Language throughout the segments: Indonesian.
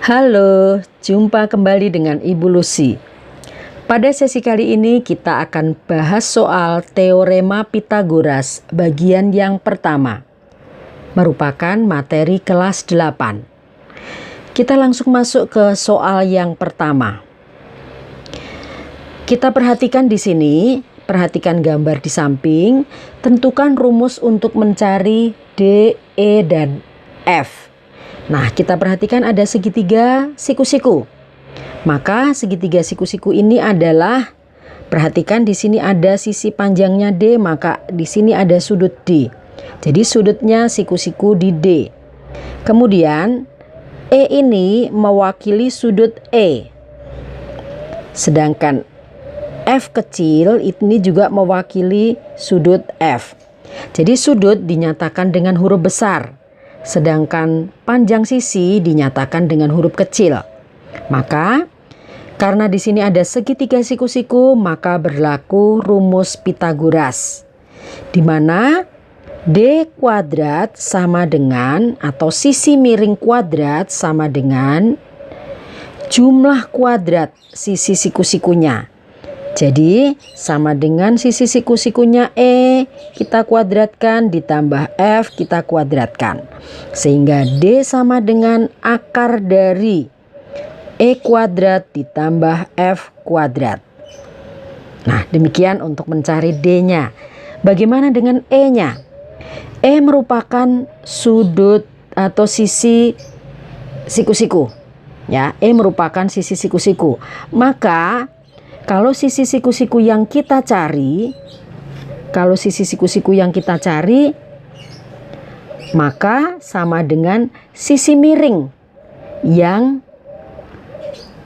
Halo, jumpa kembali dengan Ibu Lucy. Pada sesi kali ini kita akan bahas soal Teorema Pythagoras bagian yang pertama, merupakan materi kelas 8. Kita langsung masuk ke soal yang pertama. Kita perhatikan di sini, perhatikan gambar di samping, tentukan rumus untuk mencari D, E, dan F. Nah, kita perhatikan ada segitiga siku-siku. Maka segitiga siku-siku ini adalah, perhatikan di sini ada sisi panjangnya D, maka di sini ada sudut D. Jadi sudutnya siku-siku di D. Kemudian E ini mewakili sudut E. Sedangkan F kecil ini juga mewakili sudut F. Jadi sudut dinyatakan dengan huruf besar. Sedangkan panjang sisi dinyatakan dengan huruf kecil. Maka karena di sini ada segitiga siku-siku, maka berlaku rumus Pythagoras, di mana D kuadrat sama dengan, atau sisi miring kuadrat sama dengan jumlah kuadrat sisi siku-sikunya. Jadi sama dengan sisi siku-sikunya E kita kuadratkan ditambah F kita kuadratkan. Sehingga D sama dengan akar dari E kuadrat ditambah F kuadrat. Nah, demikian untuk mencari D-nya. Bagaimana dengan E-nya? E merupakan sudut atau sisi siku-siku. Ya, E merupakan sisi siku-siku. Maka kalau sisi siku-siku yang kita cari, maka sama dengan sisi miring yang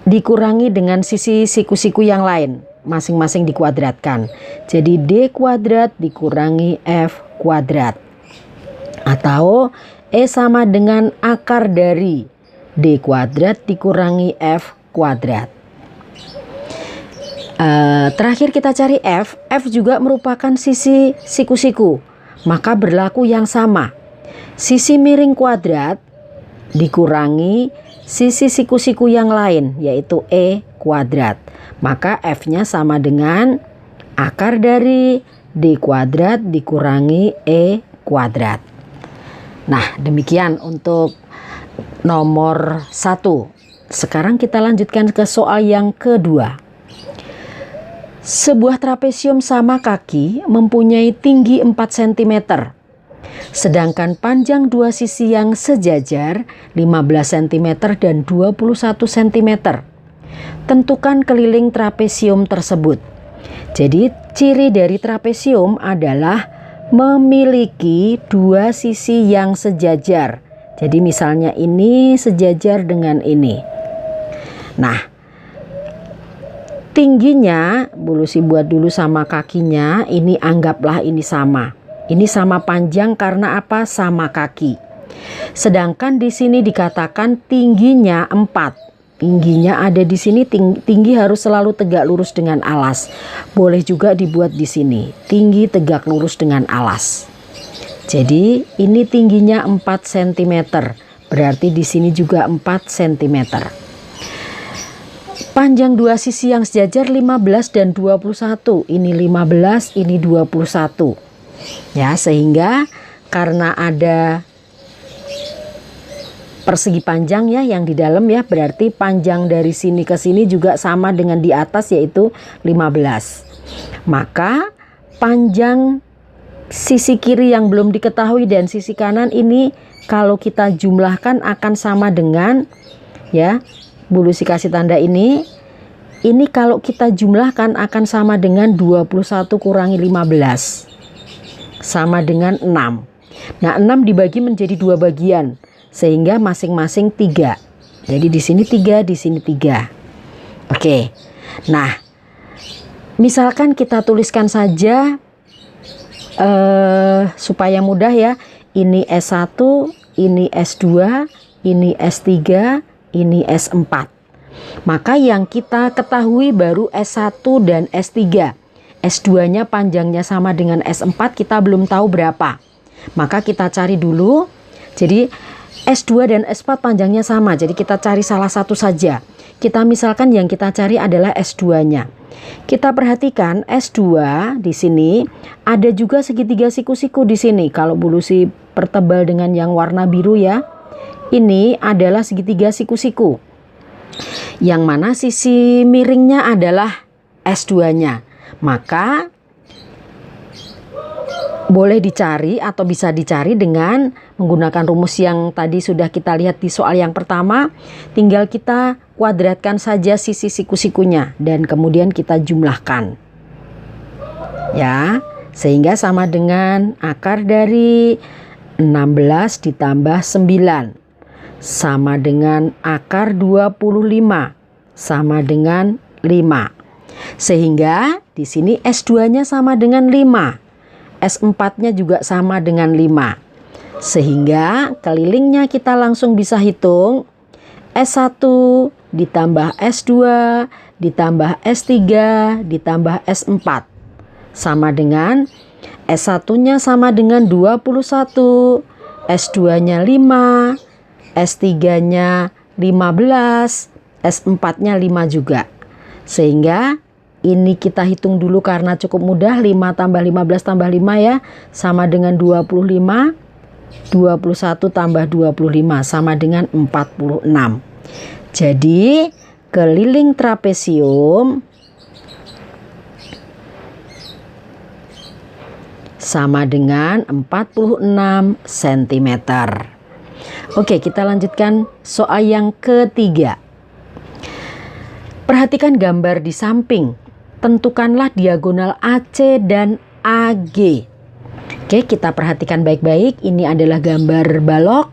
dikurangi dengan sisi siku-siku yang lain, masing-masing dikuadratkan. Jadi D kuadrat dikurangi F kuadrat. Atau E sama dengan akar dari D kuadrat dikurangi F kuadrat. Terakhir kita cari F. F juga merupakan sisi siku-siku, maka berlaku yang sama. Sisi miring kuadrat dikurangi sisi siku-siku yang lain, yaitu E kuadrat. Maka F-nya sama dengan akar dari D kuadrat dikurangi E kuadrat. Nah, demikian untuk nomor 1. Sekarang kita lanjutkan ke soal yang kedua. Sebuah trapesium sama kaki mempunyai tinggi 4 cm. Sedangkan panjang dua sisi yang sejajar 15 cm dan 21 cm. Tentukan keliling trapesium tersebut. Jadi ciri dari trapesium adalah memiliki dua sisi yang sejajar. Jadi misalnya ini sejajar dengan ini. Nah, tingginya, Bu Lucy buat dulu sama kakinya, ini anggaplah ini sama. Ini sama panjang karena apa? Sama kaki. Sedangkan di sini dikatakan tingginya 4. Tingginya ada di sini, tinggi harus selalu tegak lurus dengan alas. Boleh juga dibuat di sini, tinggi tegak lurus dengan alas. Jadi ini tingginya 4 cm. Berarti di sini juga 4 cm. Panjang dua sisi yang sejajar 15 dan 21. Ini 15, ini 21. Ya, sehingga karena ada persegi panjang ya yang di dalam ya, berarti panjang dari sini ke sini juga sama dengan di atas, yaitu 15. Maka panjang sisi kiri yang belum diketahui dan sisi kanan ini kalau kita jumlahkan akan sama dengan, ya, Bu Lucy kasih tanda ini kalau kita jumlahkan akan sama dengan 21 kurangi 15 sama dengan 6. Nah, 6 dibagi menjadi 2 bagian sehingga masing-masing 3. Jadi di sini 3, di sini 3. Oke. Nah, misalkan kita tuliskan saja supaya mudah ya. Ini S1, ini S2, ini S3, ini S4. Maka yang kita ketahui baru S1 dan S3. S2-nya panjangnya sama dengan S4, kita belum tahu berapa. Maka kita cari dulu. Jadi S2 dan S4 panjangnya sama, jadi kita cari salah satu saja. Kita misalkan yang kita cari adalah S2-nya. Kita perhatikan S2 di sini ada juga segitiga siku-siku di sini. Kalau bulusi pertebal dengan yang warna biru ya. Ini adalah segitiga siku-siku. Yang mana sisi miringnya adalah S2-nya. Maka boleh dicari atau bisa dicari dengan menggunakan rumus yang tadi sudah kita lihat di soal yang pertama. Tinggal kita kuadratkan saja sisi siku-sikunya dan kemudian kita jumlahkan. Ya, sehingga sama dengan akar dari 16 ditambah 9 sama dengan akar 25 sama dengan 5. Sehingga di sini S2-nya sama dengan 5. S4-nya juga sama dengan 5. Sehingga kelilingnya kita langsung bisa hitung S1 ditambah S2 ditambah S3 ditambah S4 sama dengan S1-nya sama dengan 21, S2-nya 5, S3-nya 15, S4-nya 5 juga. Sehingga ini kita hitung dulu karena cukup mudah. 5 tambah 15 tambah 5 ya sama dengan 25. 21 tambah 25 sama dengan 46. Jadi keliling trapesium sama dengan 46 cm. Oke, kita lanjutkan soal yang ketiga. Perhatikan gambar di samping. Tentukanlah diagonal AC dan AG. Oke, kita perhatikan baik-baik. Ini adalah gambar balok,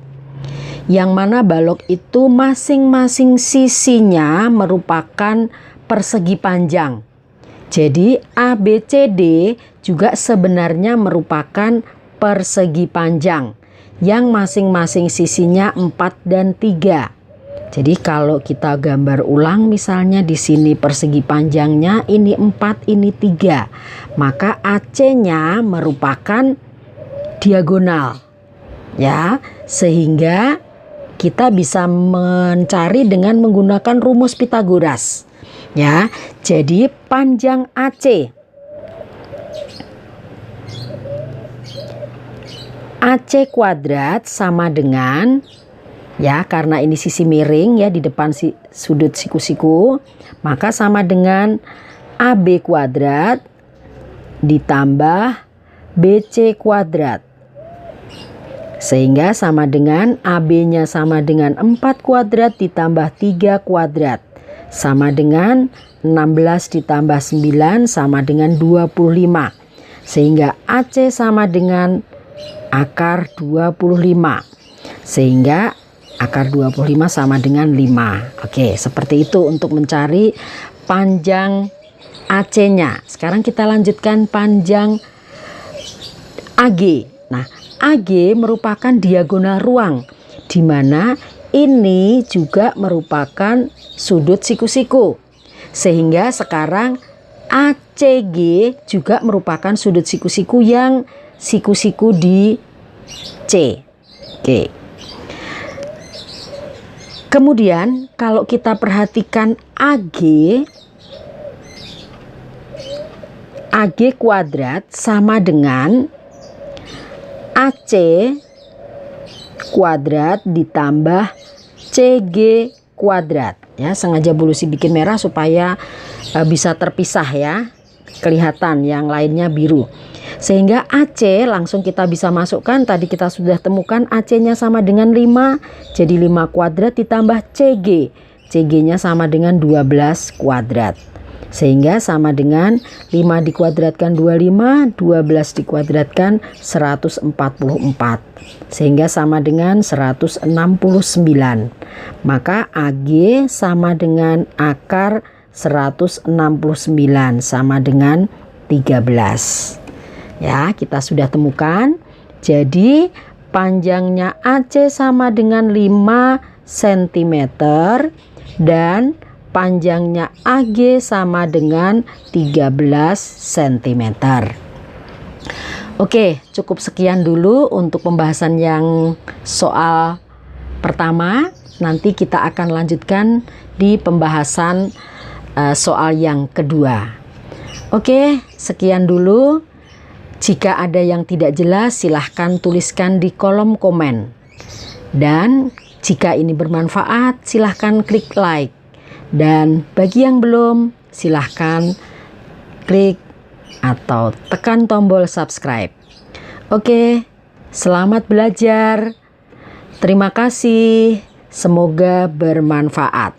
yang mana balok itu masing-masing sisinya merupakan persegi panjang. Jadi ABCD juga sebenarnya merupakan persegi panjang yang masing-masing sisinya 4 dan 3. Jadi kalau kita gambar ulang misalnya di sini persegi panjangnya ini 4, ini 3. Maka AC-nya merupakan diagonal. Ya, sehingga kita bisa mencari dengan menggunakan rumus Pythagoras. Ya, jadi panjang AC kuadrat sama dengan, ya karena ini sisi miring ya di depan sudut siku-siku, maka sama dengan AB kuadrat ditambah BC kuadrat. Sehingga sama dengan AB-nya sama dengan 4 kuadrat ditambah 3 kuadrat. Sama dengan 16 ditambah 9 sama dengan 25. Sehingga AC sama dengan akar 25. Sehingga akar 25 sama dengan 5. Oke, seperti itu untuk mencari panjang AC-nya. Sekarang kita lanjutkan panjang AG. Nah, AG merupakan diagonal ruang, di mana ini juga merupakan sudut siku-siku. Sehingga sekarang ACG juga merupakan sudut siku-siku yang siku-siku di C. Oke. Kemudian kalau kita perhatikan AG kuadrat sama dengan AC kuadrat ditambah CG kuadrat. Ya, sengaja bulusi bikin merah supaya bisa terpisah ya, kelihatan yang lainnya biru. Sehingga AC langsung kita bisa masukkan, tadi kita sudah temukan AC-nya sama dengan 5, jadi 5 kuadrat ditambah CG. CG-nya sama dengan 12 kuadrat. Sehingga sama dengan 5 dikuadratkan 25, 12 dikuadratkan 144. Sehingga sama dengan 169. Maka AG sama dengan akar 169 sama dengan 13. Ya, kita sudah temukan. Jadi panjangnya AC sama dengan 5 cm dan panjangnya AG sama dengan 13 cm. Oke, cukup sekian dulu untuk pembahasan yang soal pertama. Nanti kita akan lanjutkan di pembahasan soal yang kedua. Oke, sekian dulu. Jika ada yang tidak jelas, silahkan tuliskan di kolom komen. Dan jika ini bermanfaat, silahkan klik like. Dan bagi yang belum, silahkan klik atau tekan tombol subscribe. Oke, selamat belajar. Terima kasih. Semoga bermanfaat.